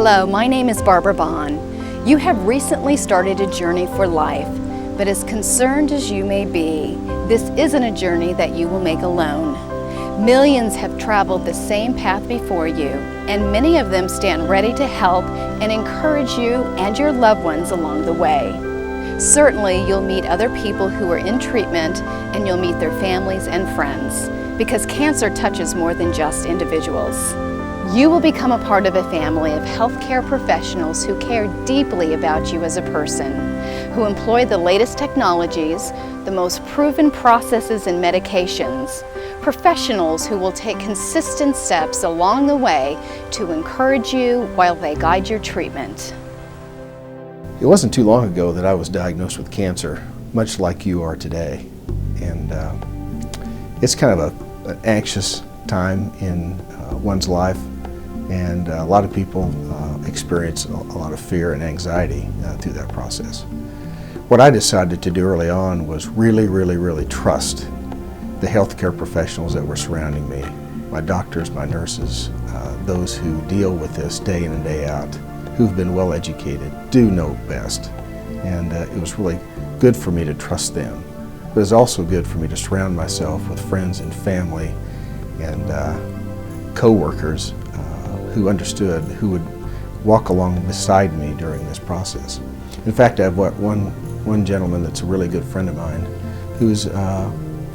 Hello, my name is Barbara Bond. You have recently started a journey for life, but as concerned as you may be, this isn't a journey that you will make alone. Millions have traveled the same path before you, and many of them stand ready to help and encourage you and your loved ones along the way. Certainly, you'll meet other people who are in treatment, and you'll meet their families and friends, because cancer touches more than just individuals. You will become a part of a family of healthcare professionals who care deeply about you as a person, who employ the latest technologies, the most proven processes and medications, professionals who will take consistent steps along the way to encourage you while they guide your treatment. It wasn't too long ago that I was diagnosed with cancer, much like you are today. And it's kind of an anxious time in one's life, and a lot of people experience a lot of fear and anxiety through that process. What I decided to do early on was really trust the healthcare professionals that were surrounding me, my doctors, my nurses, those who deal with this day in and day out, who've been well educated, do know best. And it was really good for me to trust them. But it's also good for me to surround myself with friends and family and co-workers who understood, who would walk along beside me during this process. In fact, I have one gentleman that's a really good friend of mine who's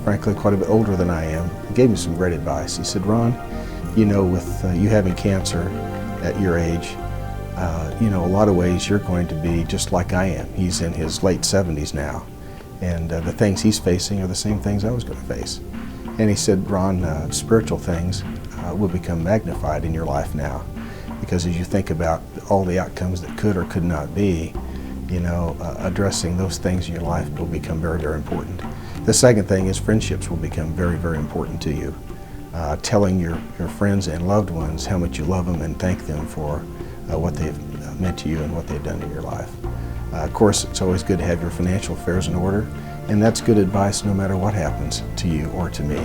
frankly quite a bit older than I am. He gave me some great advice. He said, "Ron, you know, with you having cancer at your age, you know, a lot of ways you're going to be just like I am." He's in his late 70s now, and the things he's facing are the same things I was going to face. And he said, "Ron, spiritual things will become magnified in your life now, because as you think about all the outcomes that could or could not be, you know, addressing those things in your life will become very important." The second thing is friendships will become very important to you. Telling your friends and loved ones how much you love them and thank them for what they've meant to you and what they've done in your life. Of course, it's always good to have your financial affairs in order, and that's good advice no matter what happens to you or to me.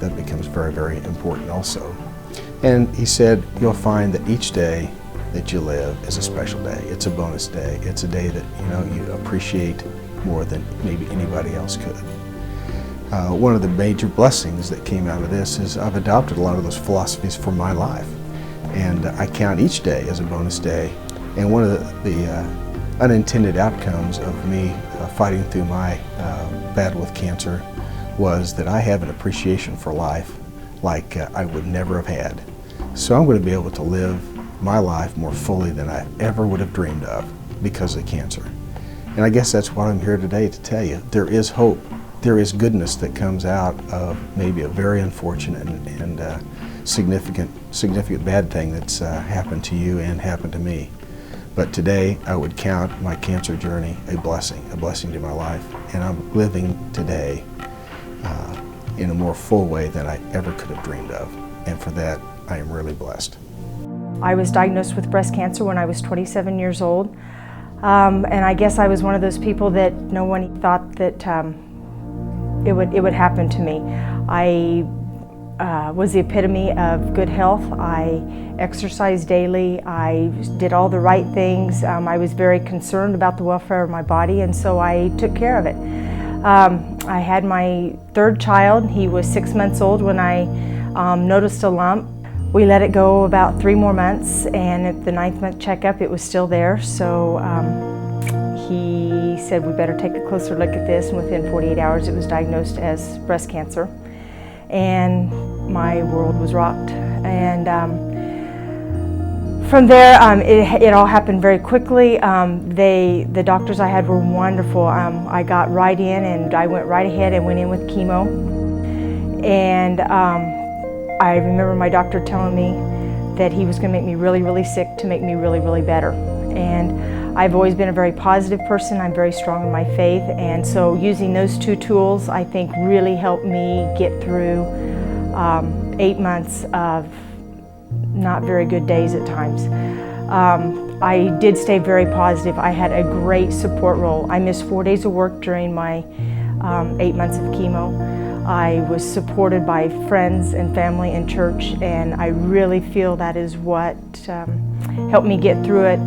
That becomes very important also. And he said, you'll find that each day that you live is a special day. It's a bonus day. It's a day that, you know, you appreciate more than maybe anybody else could. One of the major blessings that came out of this is I've adopted a lot of those philosophies for my life, and I count each day as a bonus day. And one of the unintended outcomes of me fighting through my battle with cancer was that I have an appreciation for life like I would never have had. So I'm going to be able to live my life more fully than I ever would have dreamed of because of cancer. And I guess that's what I'm here today to tell you. There is hope. There is goodness that comes out of maybe a very unfortunate and significant bad thing that's happened to you and happened to me. But today I would count my cancer journey a blessing to my life. And I'm living today in a more full way than I ever could have dreamed of. And for that, I am really blessed. I was diagnosed with breast cancer when I was 27 years old. And I guess I was one of those people that no one thought that it would happen to me. I was the epitome of good health. I exercised daily. I did all the right things. I was very concerned about the welfare of my body, and so I took care of it. I had my third child. He was 6 months old when I noticed a lump. We let it go about 3 more months, and at the 9th month checkup it was still there. So he said we better take a closer look at this, and within 48 hours it was diagnosed as breast cancer. And my world was rocked. And from there, it all happened very quickly. The doctors I had were wonderful. I got right in, and I went right ahead and went in with chemo. And I remember my doctor telling me that he was going to make me really sick to make me really better. And I've always been a very positive person. I'm very strong in my faith, and so using those two tools I think really helped me get through 8 months of not very good days at times. I did stay very positive. I had a great support role. I missed 4 days of work during my 8 months of chemo. I was supported by friends and family and church, and I really feel that is what helped me get through it.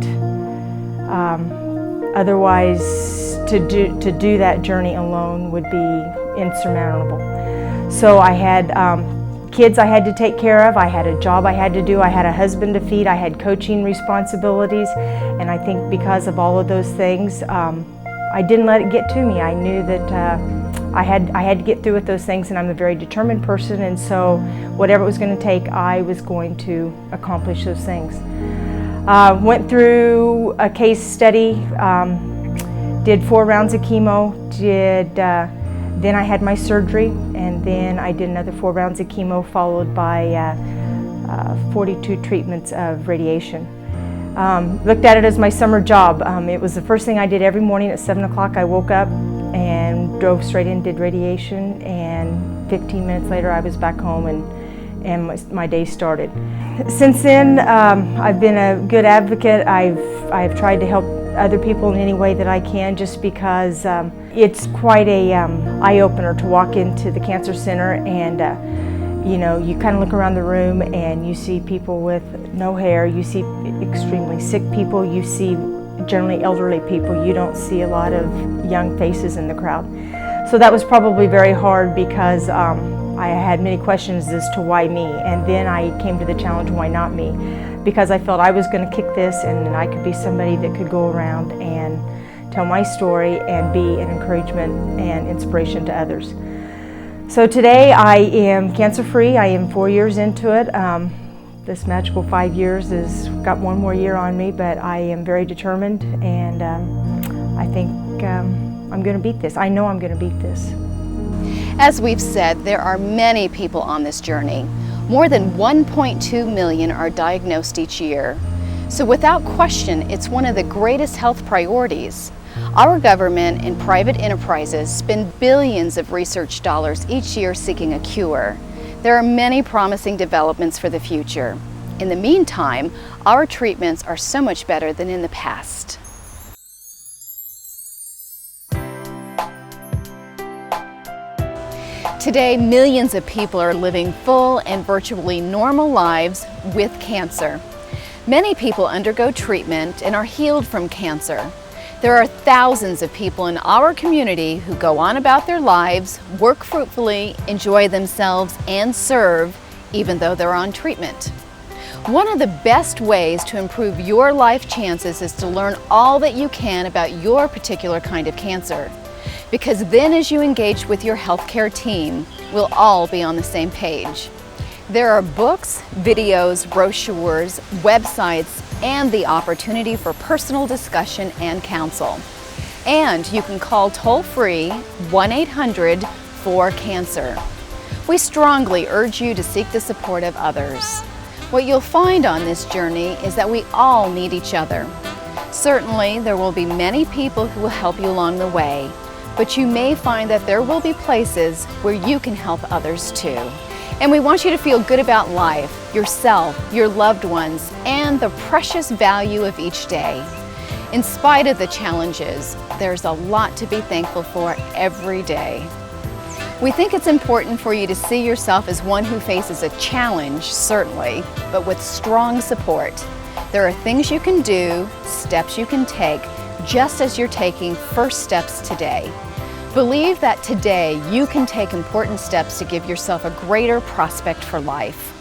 Otherwise, to do that journey alone would be insurmountable. So I had kids I had to take care of, I had a job I had to do, I had a husband to feed, I had coaching responsibilities, and I think because of all of those things, I didn't let it get to me. I knew that I had to get through with those things, and I'm a very determined person, and so whatever it was going to take, I was going to accomplish those things. Went through a case study, did 4 rounds of chemo, then I had my surgery, and then I did another 4 rounds of chemo followed by 42 treatments of radiation. Looked at it as my summer job. It was the first thing I did every morning at 7 o'clock. I woke up and drove straight in, did radiation, and 15 minutes later I was back home and my day started. Since then, I've been a good advocate. I've tried to help other people in any way that I can, just because it's quite a eye-opener to walk into the cancer center and you know, you kind of look around the room and you see people with no hair, you see extremely sick people, you see generally elderly people, you don't see a lot of young faces in the crowd. So that was probably very hard because I had many questions as to why me, and then I came to the challenge, why not me? Because I felt I was going to kick this and I could be somebody that could go around and tell my story and be an encouragement and inspiration to others. So today I am cancer-free. I am 4 years into it. This magical 5 years has got 1 more year on me, but I am very determined, and I think I'm going to beat this. I know I'm going to beat this. As we've said, there are many people on this journey. More than 1.2 million are diagnosed each year. So without question, it's one of the greatest health priorities. Our government and private enterprises spend billions of research dollars each year seeking a cure. There are many promising developments for the future. In the meantime, our treatments are so much better than in the past. Today, millions of people are living full and virtually normal lives with cancer. Many people undergo treatment and are healed from cancer. There are thousands of people in our community who go on about their lives, work fruitfully, enjoy themselves, and serve, even though they're on treatment. One of the best ways to improve your life chances is to learn all that you can about your particular kind of cancer. Because then as you engage with your healthcare team, we'll all be on the same page. There are books, videos, brochures, websites, and the opportunity for personal discussion and counsel. And you can call toll-free 1-800-4CANCER. We strongly urge you to seek the support of others. What you'll find on this journey is that we all need each other. Certainly, there will be many people who will help you along the way, but you may find that there will be places where you can help others too. And we want you to feel good about life, yourself, your loved ones, and the precious value of each day. In spite of the challenges, there's a lot to be thankful for every day. We think it's important for you to see yourself as one who faces a challenge, certainly, but with strong support. There are things you can do, steps you can take, just as you're taking first steps today. Believe that today you can take important steps to give yourself a greater prospect for life.